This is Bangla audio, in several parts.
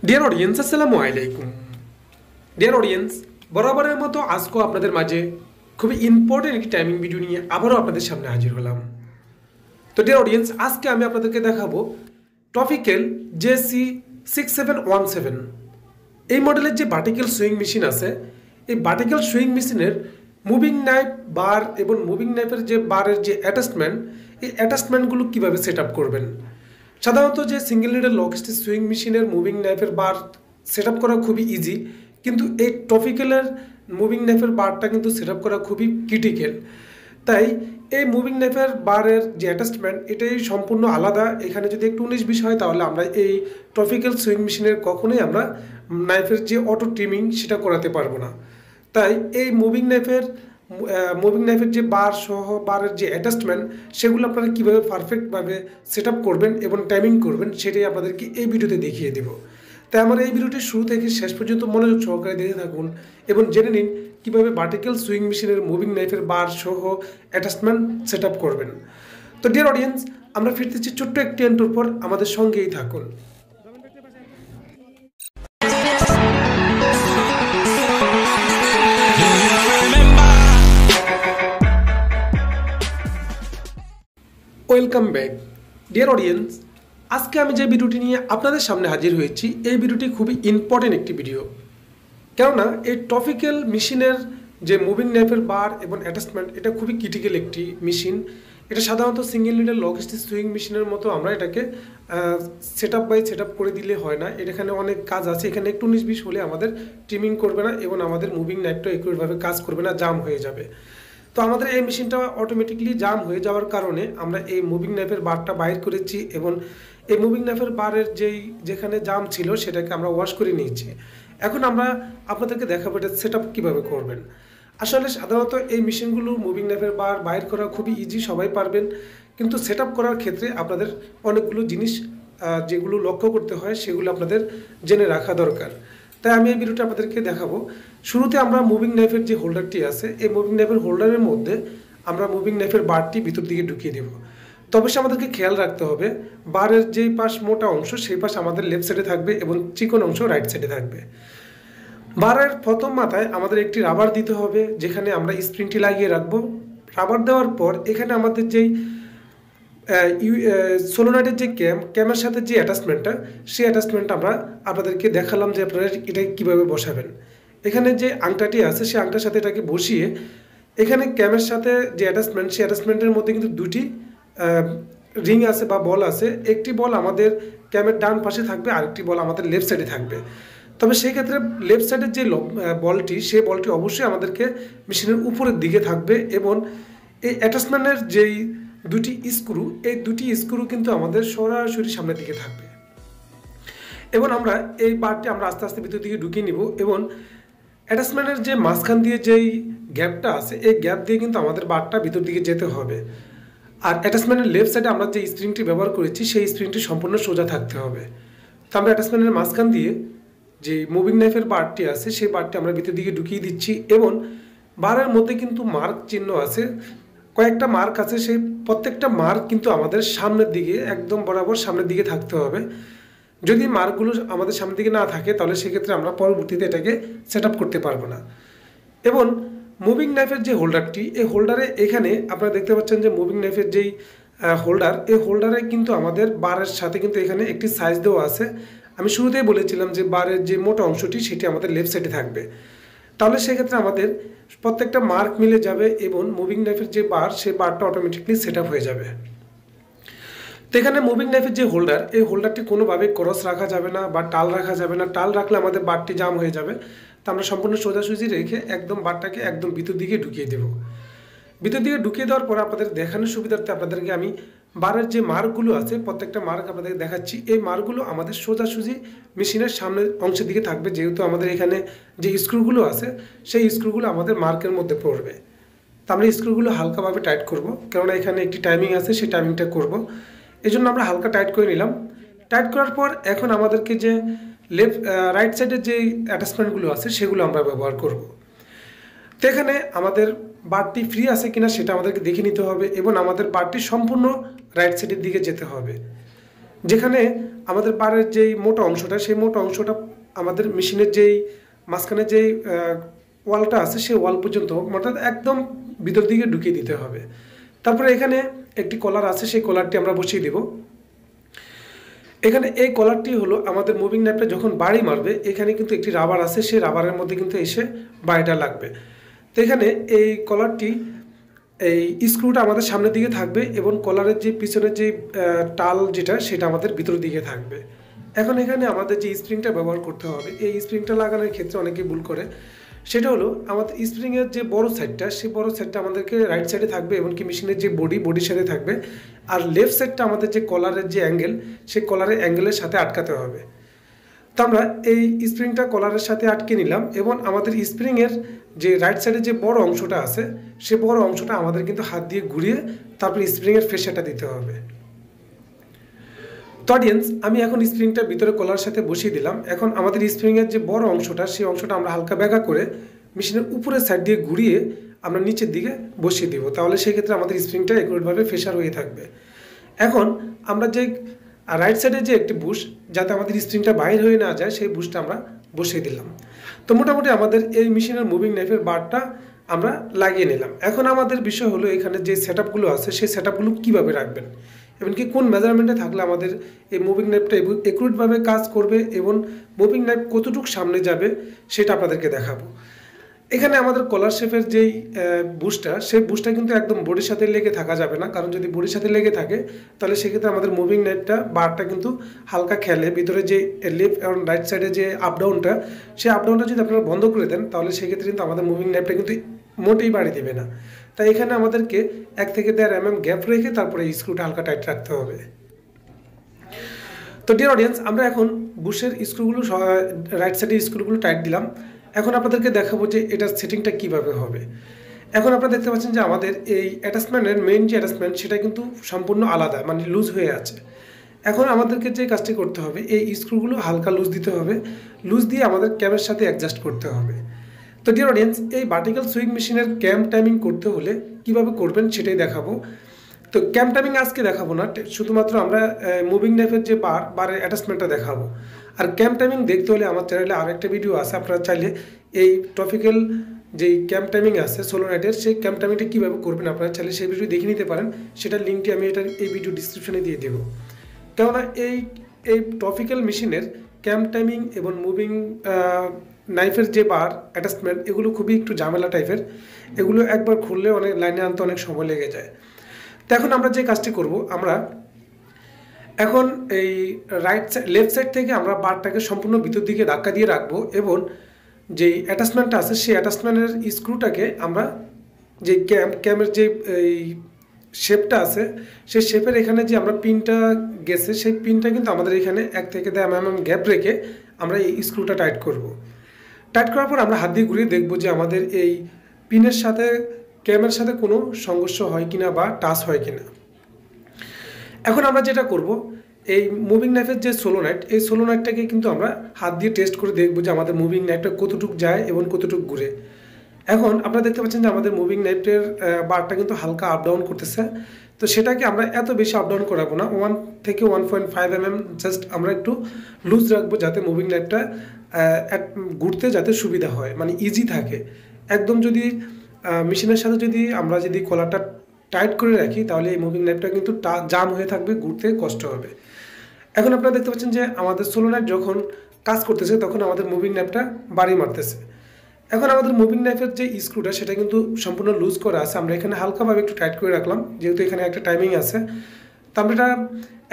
ডিয়ার অডিয়েন্স আসসালামু আলাইকুম। ডিয়ার অডিয়েন্স, বরাবরের মতো আজকেও আপনাদের মাঝে খুবই ইম্পর্টেন্ট একটি টাইমিং ভিডিও নিয়ে আবারও আপনাদের সামনে হাজির হলাম। তো ডিয়ার অডিয়েন্স, আজকে আমি আপনাদেরকে দেখাবো টপিক্যাল GC-6717 এই মডেলের যে ভার্টিক্যাল সুইং মেশিন আছে, এই ভার্টিক্যাল সুইং মেশিনের মুভিং নাইফ বার এবং মুভিং নাইফের যে বারের যে অ্যাটাচমেন্ট, এই অ্যাটাচমেন্টগুলো কীভাবে সেট আপ করবেন। সাধারণত যে single needle lock stitch swing মেশিনের মুভিং নাইফের বার সেট আপ করা খুবই ইজি, কিন্তু এই টপিক্যালের মুভিং নাইফের বারটা কিন্তু সেট আপ করা খুবই ক্রিটিক্যাল। তাই এই মুভিং নাইফের বারের যে অ্যাটাচমেন্ট এটাই সম্পূর্ণ আলাদা। এখানে যদি একটু 19-20 হয় তাহলে আমরা এই টপিক্যাল সুইং মেশিনের কখনোই আমরা নাইফের যে অটো ট্রিমিং সেটা করাতে পারবো না। তাই এই মুভিং নাইফের যে বার সহ বারের যে অ্যাটাচমেন্ট সেগুলো আপনারা কীভাবে পারফেক্টভাবে সেট আপ করবেন এবং টাইমিং করবেন সেটাই আপনাদেরকে এই ভিডিওতে দেখিয়ে দেব। তাই আমার এই ভিডিওটি শুরু থেকে শেষ পর্যন্ত মনোযোগ সহকারে দেখে থাকুন এবং জেনে নিন কীভাবে ভার্টিক্যাল সুইং মেশিনের মুভিং নাইফের বার সহ অ্যাটাচমেন্ট সেট আপ করবেন। তো ডিয়ার অডিয়েন্স, আমরা ফিরতেছি ছোট্ট একটি এন্ট্রির পর, আমাদের সঙ্গেই থাকুন। Welcome back dear audience. আজকে আমি যে ভিডিওটি নিয়ে আপনাদের সামনে হাজির হয়েছি, এই ভিডিওটি খুবই ইম্পর্টেন্ট একটি ভিডিও। কেননা এই টপিক্যাল মেশিনের যে মুভিং নাইফের বার এবং অ্যাটাচমেন্ট এটা খুবই ক্রিটিক্যাল একটি মেশিন। এটা সাধারণত single needle lock stitch swing মেশিনের মতো আমরা এটাকে সেট আপ করে দিলে হয় না। এখানে অনেক কাজ আছে। এখানে একটু 19-20 হলে আমাদের ট্রিমিং করবে না এবং আমাদের মুভিং নাইফটা একইভাবে কাজ করবে না, জাম হয়ে যাবে। তো আমাদের এই মেশিনটা অটোমেটিকলি জাম হয়ে যাওয়ার কারণে আমরা এই মুভিং নাইফের বারটা বাইর করেছি এবং এই মুভিং নাইফের বারের যেখানে জাম ছিল সেটাকে আমরা ওয়াশ করে নিয়েছি। এখন আমরা আপনাদেরকে দেখাবো এটা সেট আপ কীভাবে করবেন। আসলে সাধারণত এই মেশিনগুলো মুভিং নাইফের বার বাইর করা খুবই ইজি, সবাই পারবেন, কিন্তু সেট আপ করার ক্ষেত্রে আপনাদের অনেকগুলো জিনিস যেগুলো লক্ষ্য করতে হয় সেগুলো আপনাদের জেনে রাখা দরকার। তাই আমি এই ভিডিওটা আপনাদেরকে দেখাবো। শুরুতে আমরা মুভিং নাইফের যে হোল্ডারটি আছে, এই মুভিং নাইফের হোল্ডারের মধ্যে আমরা মুভিং নাইফের বারটি ভিতর দিকে ঢুকিয়ে দেব। তবে সে আমাদেরকে খেয়াল রাখতে হবে বারের যেই পাশ মোটা অংশ সেই পাশ আমাদের লেফট সাইডে থাকবে এবং চিকন অংশ রাইট সাইডে থাকবে। বারের প্রথম মাথায় আমাদের একটি রাবার দিতে হবে, যেখানে আমরা স্প্রিংটি লাগিয়ে রাখবো। রাবার দেওয়ার পর এখানে আমাদের যেই সোলোনাইটের যে ক্যামের সাথে যে অ্যাটাচমেন্টটা, সেই অ্যাটাচমেন্টটা আমরা আপনাদেরকে দেখালাম যে আপনারা এটা কীভাবে বসাবেন। এখানে যে আংটাটি আছে সেই আংটার সাথে এটাকে বসিয়ে এখানে ক্যামের সাথে যে অ্যাটাচমেন্ট, সেই অ্যাটাচমেন্টের মধ্যে কিন্তু দুটি রিং আছে বা বল আছে। একটি বল আমাদের ক্যামের ডান পাশে থাকবে, আরেকটি বল আমাদের লেফট সাইডে থাকবে। তবে সেই ক্ষেত্রে লেফট সাইডের যে বলটি, সেই বলটি অবশ্যই আমাদেরকে মেশিনের উপরের দিকে থাকবে এবং এই অ্যাটাচমেন্টের যেই দুটি স্ক্রু, এই দুটি স্ক্রু কিন্তু আমাদের সরাসরি সামনের দিকে থাকবে। এবং আমরা এই বারটি আমরা আস্তে আস্তে ভিতর দিকে ঢুকিয়ে নিব এবং অ্যাটাচমেন্টের যে মাঝখান দিয়ে যেই গ্যাপটা আছে, এই গ্যাপ দিয়ে কিন্তু আমাদের বারটা ভিতর দিকে যেতে হবে। আর অ্যাটাচমেন্টের লেফট সাইডে আমরা যে স্প্রিংটি ব্যবহার করেছি সেই স্প্রিংটি সম্পূর্ণ সোজা থাকতে হবে। তো আমরা অ্যাটাচমেন্টের মাঝখান দিয়ে যে মুভিং নাইফের বারটি আছে সেই বারটি আমরা ভিতর দিকে ঢুকিয়ে দিচ্ছি এবং বারের মধ্যে কিন্তু মার্ক চিহ্ন আছে, কয়েকটা মার্ক আছে। সেই প্রত্যেকটা মার্ক কিন্তু আমাদের সামনের দিকে, একদম বরাবর সামনের দিকে থাকতে হবে। যদি মার্কগুলো আমাদের সামনের দিকে না থাকে তাহলে সেক্ষেত্রে আমরা পরবর্তীতে এটাকে সেট আপ করতে পারবো না। এবং মুভিং নাইফের যে হোল্ডারটি, এই হোল্ডারে এখানে আপনারা দেখতে পাচ্ছেন যে মুভিং নাইফের যেই হোল্ডার, এই হোল্ডারে কিন্তু আমাদের বারের সাথে কিন্তু এখানে একটি সাইজ দেওয়া আছে। আমি শুরুতেই বলেছিলাম যে বারের যে মোটা অংশটি সেটি আমাদের লেফট সাইডে থাকবে। তাহলে সেক্ষেত্রে আমাদের প্রত্যেকটা মার্ক মিলে যাবে এবং মুভিং নাইফের যে বার, সেই বারটা অটোমেটিকলি সেট আপ হয়ে যাবে। তো এখানে মুভিং নাইফের যে হোল্ডার, এই হোল্ডারটি কোনোভাবে ক্রস রাখা যাবে না বা টাল রাখা যাবে না। টাল রাখলে আমাদের বারটি জাম হয়ে যাবে। তো আমরা সম্পূর্ণ সোজাসুজি রেখে একদম বারটাকে একদম ভিতর দিকে ঢুকিয়ে দেব। ভিতর দিকে ঢুকিয়ে দেওয়ার পর আপনাদের দেখানোর সুবিধার্থে আপনাদেরকে আমি বারের যে মার্কগুলো আছে প্রত্যেকটা মার্ক আপনাদেরকে দেখাচ্ছি। এই মার্কগুলো আমাদের সোজাসুজি মেশিনের সামনের অংশের দিকে থাকবে, যেহেতু আমাদের এখানে যে স্ক্রুগুলো আছে সেই স্ক্রুগুলো আমাদের মার্কের মধ্যে পড়বে। তো আমরা স্ক্রুগুলো হালকাভাবে টাইট করব, কেননা এখানে একটি টাইমিং আছে, সেই টাইমিংটা করব। এই জন্য আমরা হালকা টাইট করে নিলাম। টাইট করার পর এখন আমাদেরকে যে রাইট সাইডের যে অ্যাটাচমেন্টগুলো আছে সেগুলো আমরা ব্যবহার করব। তো এখানে আমাদের বারটি ফ্রি আছে কিনা সেটা আমাদেরকে দেখে নিতে হবে এবং আমাদের বারটি সম্পূর্ণ রাইট সাইডের দিকে যেতে হবে। যেখানে আমাদের বারের যেই মোটা অংশটা, সেই মোটা অংশটা আমাদের মেশিনের যেই মাঝখানে যেই ওয়ালটা আছে সেই ওয়াল পর্যন্ত অর্থাৎ একদম ভিতর দিকে ঢুকিয়ে দিতে হবে। তারপরে এখানে একটি কলার আছে, সেই কলারটি আমরা বসিয়ে দেব। এখানে এই কলারটি হলো আমাদের মুভিং নাইফটা যখন বাড়ি মারবে, এখানে কিন্তু একটি রাবার আছে, সেই রাবারের মধ্যে কিন্তু এসে বাড়িটা লাগবে। তো এখানে এই কলারটি, এই স্ক্রুটা আমাদের সামনের দিকে থাকবে এবং কলারের যে পিছনের যে টাল যেটা সেটা আমাদের ভিতরের দিকে থাকবে। এখন এখানে আমাদের যে স্প্রিংটা ব্যবহার করতে হবে, এই স্প্রিংটা লাগানোর ক্ষেত্রে অনেকে ভুল করে। সেটা হলো আমাদের স্প্রিংয়ের যে বড় সাইডটা, সেই বড় সাইডটা আমাদেরকে রাইট সাইডে থাকবে এবং কি মেশিনের যে বডির সাথে থাকবে, আর লেফট সাইডটা আমাদের যে কলারের যে অ্যাঙ্গেল, সেই কলারের অ্যাঙ্গেলের সাথে আটকাতে হবে। তো আমরা এই স্প্রিংটা কলারের সাথে আটকে নিলাম এবং আমাদের স্প্রিংয়ের যে রাইট সাইডে যে বড় অংশটা আছে, সে বড় অংশটা আমাদের কিন্তু হাত দিয়ে ঘুরিয়ে তারপর স্প্রিংয়ের প্রেসারটা দিতে হবে। তো অডিয়েন্স, আমি এখন স্প্রিংটা ভিতরে কলার সাথে বসিয়ে দিলাম। এখন আমাদের স্প্রিংয়ের যে বড় অংশটা, সেই অংশটা আমরা হালকা ব্যাকা করে মেশিনের উপরের সাইড দিয়ে ঘুরিয়ে আমরা নিচের দিকে বসিয়ে দিব। তাহলে সেক্ষেত্রে আমাদের স্প্রিংটা একুরেটভাবে প্রেসার হয়ে থাকবে। এখন আমরা যে রাইট সাইডে যে একটি বুশ, যাতে আমাদের স্প্রিংটা বাইরে হয়ে না যায়, সেই বুশটা আমরা বসিয়ে দিলাম। তো মোটামুটি আমাদের এই মেশিনের মুভিং নাইফের বারটা আমরা লাগিয়ে নিলাম। এখন আমাদের বিষয় হলো এখানে যে সেটআপগুলো আছে, সেই সেটআপগুলো কীভাবে রাখবেন, এমনকি কোন মেজারমেন্টে থাকলে আমাদের এই মুভিং নাইফটা একুরেটভাবে কাজ করবে এবং মুভিং নাইফ কতটুকু সামনে যাবে সেটা আপনাদেরকে দেখাবো। এখানে আমাদের কলার শেপের যেই বুশটা, সেই বুশটা কিন্তু একদম বডির সাথে লেগে থাকা যাবে না, কারণ যদি বডির সাথে লেগে থাকে তাহলে সেক্ষেত্রে আমাদের মুভিং নাইফটা বারটা কিন্তু হালকা খেলে ভিতরে যে লেফট এবং রাইট সাইডে যে আপডাউনটা, সেই আপডাউনটা যদি আপনারা বন্ধ করে দেন তাহলে সেক্ষেত্রে কিন্তু আমাদের মুভিং নাইফটা কিন্তু মোটেই বাড়ি দেবে না। তাই এখানে আমাদেরকে 1 থেকে 1.5 mm গ্যাপ রেখে তারপরে স্ক্রুটা হালকা টাইট রাখতে হবে। তো ডিয়ার অডিয়েন্স, আমরা এখন বুশের স্ক্রুগুলো রাইট সাইডের স্ক্রুগুলো টাইট দিলাম। এখন আপনাদেরকে দেখাবো যে এটার সেটিংটা কিভাবে হবে। এখন আপনারা দেখতে পাচ্ছেন যে আমাদের এই অ্যাটাচমেন্টের মেইন যে অ্যাটাচমেন্ট, সেটা কিন্তু সম্পূর্ণ আলাদা, মানে লুজ হয়ে আছে। এখন আমাদেরকে যে কাজটি করতে হবে, এই স্ক্রুগুলো হালকা লুজ দিতে হবে, লুজ দিয়ে আমাদের ক্যামের সাথে অ্যাডজাস্ট করতে হবে। তো ডিয়ার অডিয়েন্স, এই ভার্টিক্যাল সুইং মেশিনের ক্যাম টাইমিং করতে হলে কিভাবে করবেন সেটাই দেখাবো। তো ক্যাম টাইমিং আজকে দেখাবো না, শুধুমাত্র আমরা মুভিং নাইফের যে বারের অ্যাটাচমেন্টটা দেখাবো। আর ক্যাম টাইমিং দেখতে হলে আমার চ্যানেলে আরেকটা ভিডিও আছে, আপনারা চাইলে এই টপিক্যাল যেই ক্যাম টাইমিং আছে সোলোনাইটের, সেই ক্যাম টাইমিংটা কীভাবে করবেন আপনারা চাইলে সেই ভিডিও দেখে নিতে পারেন। সেটার লিঙ্কটি আমি এই ভিডিও ডিসক্রিপশনে দিয়ে দেবো। কেননা এই টপিক্যাল মেশিনের ক্যাম টাইমিং এবং মুভিং নাইফের যে বার অ্যাটাচমেন্ট, এগুলো খুবই একটু ঝামেলা টাইপের। এগুলো একবার খুললে অনেক লাইনে আনতে অনেক সময় লেগে যায়। তো এখন আমরা যে কাজটি করব, আমরা এখন এই লেফট সাইড থেকে আমরা বারটাকে সম্পূর্ণ ভিতর দিকে ধাক্কা দিয়ে রাখবো এবং যেই অ্যাটাচমেন্টটা আছে, সেই অ্যাটাচমেন্টের স্ক্রুটাকে আমরা যে ক্যামের যে এই শেপটা আছে, সেই শেপের এখানে যে আমরা পিনটা গেছে, সেই পিনটা কিন্তু আমাদের এখানে 1 থেকে 1.5 mm গ্যাপ রেখে আমরা এই স্ক্রুটা টাইট করব। টাইট করার পর আমরা হাত দিয়ে ঘুরিয়ে দেখব যে আমাদের এই পিনের সাথে ক্যামের সাথে কোনো সংঘর্ষ হয় কিনা বা টাচ হয় কিনা। এখন আমরা যেটা করব, এই মুভিং নাইফের যে সোলোনাইট, এই সোলোনাইটটাকে কিন্তু আমরা হাত দিয়ে টেস্ট করে দেখব যে আমাদের মুভিং নাইফটা কতটুকু যায় এবং কতটুকু ঘুরে। এখন আপনারা দেখতে পাচ্ছেন যে আমাদের মুভিং নাইফের বারটা কিন্তু হালকা আপ ডাউন করতেছে। তো সেটাকে আমরা এত বেশি আপ ডাউন করাবো না, 1 থেকে 1.5 mm জাস্ট আমরা একটু লুজ রাখবো, যাতে মুভিং নাইফটা ঘুরতে যাতে সুবিধা হয়, মানে ইজি থাকে। একদম যদি মেশিনের সাথে যদি কলারটা টাইট করে রাখি, তাহলে এই মুভিং নাইফটা কিন্তু জাম হয়ে থাকবে, ঘুরতে কষ্ট হবে। এখন আপনারা দেখতে পাচ্ছেন যে আমাদের সোলোনাইট যখন কাজ করতেছে, তখন আমাদের মুভিং নাইফটা বাড়ি মারতেছে। এখন আমাদের মুভিং নাইফের যে স্ক্রুটা, সেটা কিন্তু সম্পূর্ণ লুজ করা আছে। আমরা এখানে হালকাভাবে একটু টাইট করে রাখলাম, যেহেতু এখানে একটা টাইমিং আছে। তো আমরা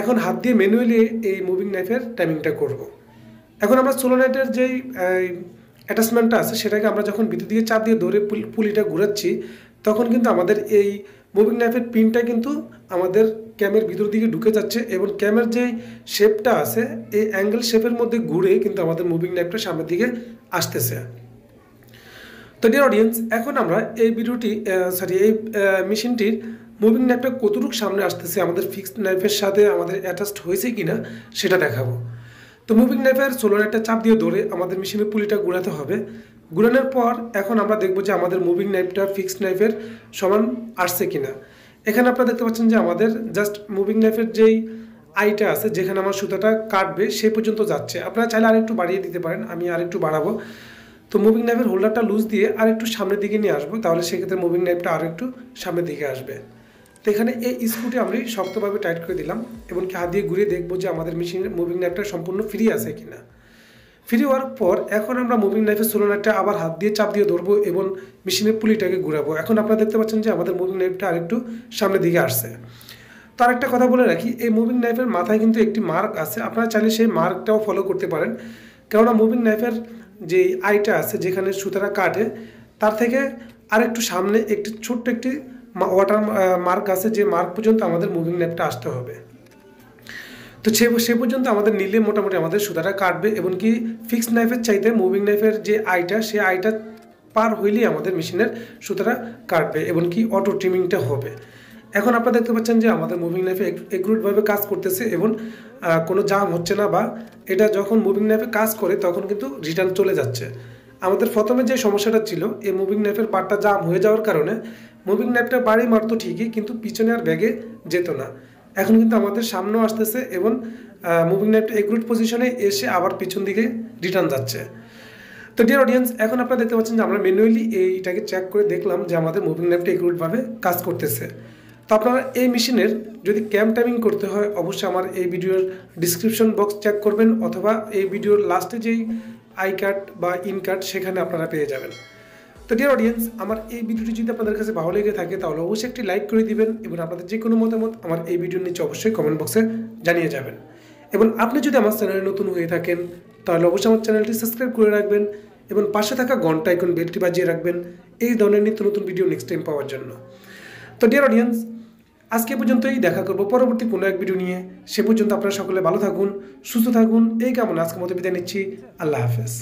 এখন হাত দিয়ে ম্যানুয়ালি এই মুভিং নাইফের টাইমিংটা করব। এখন আমরা সোলোনাইটের যেই অ্যাটাচমেন্টটা আছে, সেটাকে আমরা যখন ভিতর দিকে চাপ দিয়ে ধরে পুলিটা ঘুরাচ্ছি, তখন কিন্তু আমাদের এই মুভিং নাইফের পিনটা কিন্তু আমাদের ক্যামের ভিতর দিকে ঢুকে যাচ্ছে এবং ক্যামের যে শেপটা আছে, এই অ্যাঙ্গেল শেপের মধ্যে ঘুরে কিন্তু আমাদের মুভিং নাইফটা সামনের দিকে আসতেছে। তো ডিয়ার অডিয়েন্স, এখন আমরা এই এই মেশিনটির মুভিং নাইফটা কতটুকু সামনে আসতেছে, আমাদের ফিক্সড নাইফের সাথে আমাদের অ্যাটাচড হয়েছে কিনা সেটা দেখাবো। তো মুভিং নাইফের সোলোনাইটটা চাপ দিয়ে ধরে আমাদের মেশিনের পুলিটা ঘোরাতে হবে। ঘোরানোর পর এখন আমরা দেখবো যে আমাদের মুভিং নাইফটা ফিক্সড নাইফের সমান আসছে কিনা। এখানে আপনারা দেখতে পাচ্ছেন যে আমাদের জাস্ট মুভিং নাইফের যেই আইটা আছে যেখানে আমার সুতাটা কাটবে সেই পর্যন্ত যাচ্ছে। আপনারা চাইলে আরেকটু বাড়িয়ে দিতে পারেন, আমি আরেকটু বাড়াবো। তো মুভিং নাইফের হোল্ডারটা লুজ দিয়ে আরেকটু সামনের দিকে নিয়ে আসবো, তাহলে সেক্ষেত্রে মুভিং নাইফটা আরেকটু সামনের দিকে আসবে। তো এখানে এই স্ক্রুটি আমরা শক্তভাবে টাইট করে দিলাম এবং কি হাত দিয়ে ঘুরিয়ে দেখবো যে আমাদের মেশিনের মুভিং নাইফটা সম্পূর্ণ ফ্রি আছে কিনা। ফ্রি হওয়ার পর এখন আমরা মুভিং নাইফের সোলোনাটটা আবার হাত দিয়ে চাপ দিয়ে ধরবো এবং মেশিনের পুলিটাকে ঘুরাবো। এখন আপনারা দেখতে পাচ্ছেন যে আমাদের মুভিং নাইফটা আরেকটু সামনের দিকে আসছে। তো আরেকটা কথা বলে রাখি, এই মুভিং নাইফের মাথায় কিন্তু একটি মার্ক আছে, আপনারা চাইলে সেই মার্কটাও ফলো করতে পারেন। কেননা মুভিং নাইফের যে আইটা আছে যেখানে সুতাটা কাটে তার থেকে আরেকটু সামনে একটি ছোট্ট একটি ওয়াটার মার্ক আছে, যে মার্ক পর্যন্ত আমাদের মুভিং নাইফটা আসতে হবে। তো সে পর্যন্ত আমাদের নিলে মোটামুটি আমাদের সুতাটা কাটবে এবং কি ফিক্সড নাইফের চাইতে মুভিং নাইফের যে আইটা সে আইটা পার হইলেই আমাদের মেশিনের সুতাটা কাটবে এবং কি অটো ট্রিমিংটা হবে। এখন আপনারা দেখতে পাচ্ছেন যে আমাদের মুভিং নাইফে একুরেটভাবে কাজ করতেছে এবং কোনো জাম হচ্ছে না, বা এটা যখন মুভিং নাইফে কাজ করে তখন কিন্তু রিটার্ন চলে যাচ্ছে। আমাদের প্রথমে যে সমস্যাটা ছিল, এই মুভিং নাইফের পার্টটা জাম হয়ে যাওয়ার কারণে মুভিং নাইফটা বাড়ি মারতো ঠিকই, কিন্তু পিছনে আর ব্যাগে যেত না। এখন কিন্তু আমাদের সামনেও আসতেছে এবং মুভিং নাইফটা একুরেট পজিশনে এসে আবার পিছন দিকে রিটার্ন যাচ্ছে। তো ডিয়ার অডিয়েন্স, এখন আপনারা দেখতে পাচ্ছেন যে আমরা ম্যানুয়ালি এইটাকে চেক করে দেখলাম যে আমাদের মুভিং নাইফটা একুরেটভাবে কাজ করতেছে। তো আপনারা এই মেশিনের যদি ক্যাম টাইমিং করতে হয় অবশ্যই আমার এই ভিডিওর ডিসক্রিপশন বক্স চেক করবেন, অথবা এই ভিডিওর লাস্টে যেই আই কার্ড বা ইন কার্ড সেখানে আপনারা পেয়ে যাবেন। তো ডিয়ার অডিয়েন্স, আমার এই ভিডিওটি যদি আপনাদের কাছে ভালো লেগে থাকে তাহলে অবশ্যই একটি লাইক করে দিবেন এবং আপনাদের যে কোনো মতামত আমার এই ভিডিওর নিচে অবশ্যই কমেন্ট বক্সে জানিয়ে যাবেন। এবং আপনি যদি আমার চ্যানেলে নতুন হয়ে থাকেন তাহলে অবশ্যই আমার চ্যানেলটি সাবস্ক্রাইব করে রাখবেন এবং পাশে থাকা ঘন্টা আইকন বেলটি বাজিয়ে রাখবেন এই ধরনের নিত্য নতুন ভিডিও নেক্সট টাইম পাওয়ার জন্য। তো ডিয়ার অডিয়েন্স, আজকে পর্যন্তই, দেখা করবো পরবর্তী কোনো এক ভিডিও নিয়ে। সে পর্যন্ত আপনারা সকলে ভালো থাকুন, সুস্থ থাকুন, এই কামনা আজকের মতো বিদায় নিচ্ছি। আল্লাহ হাফেজ।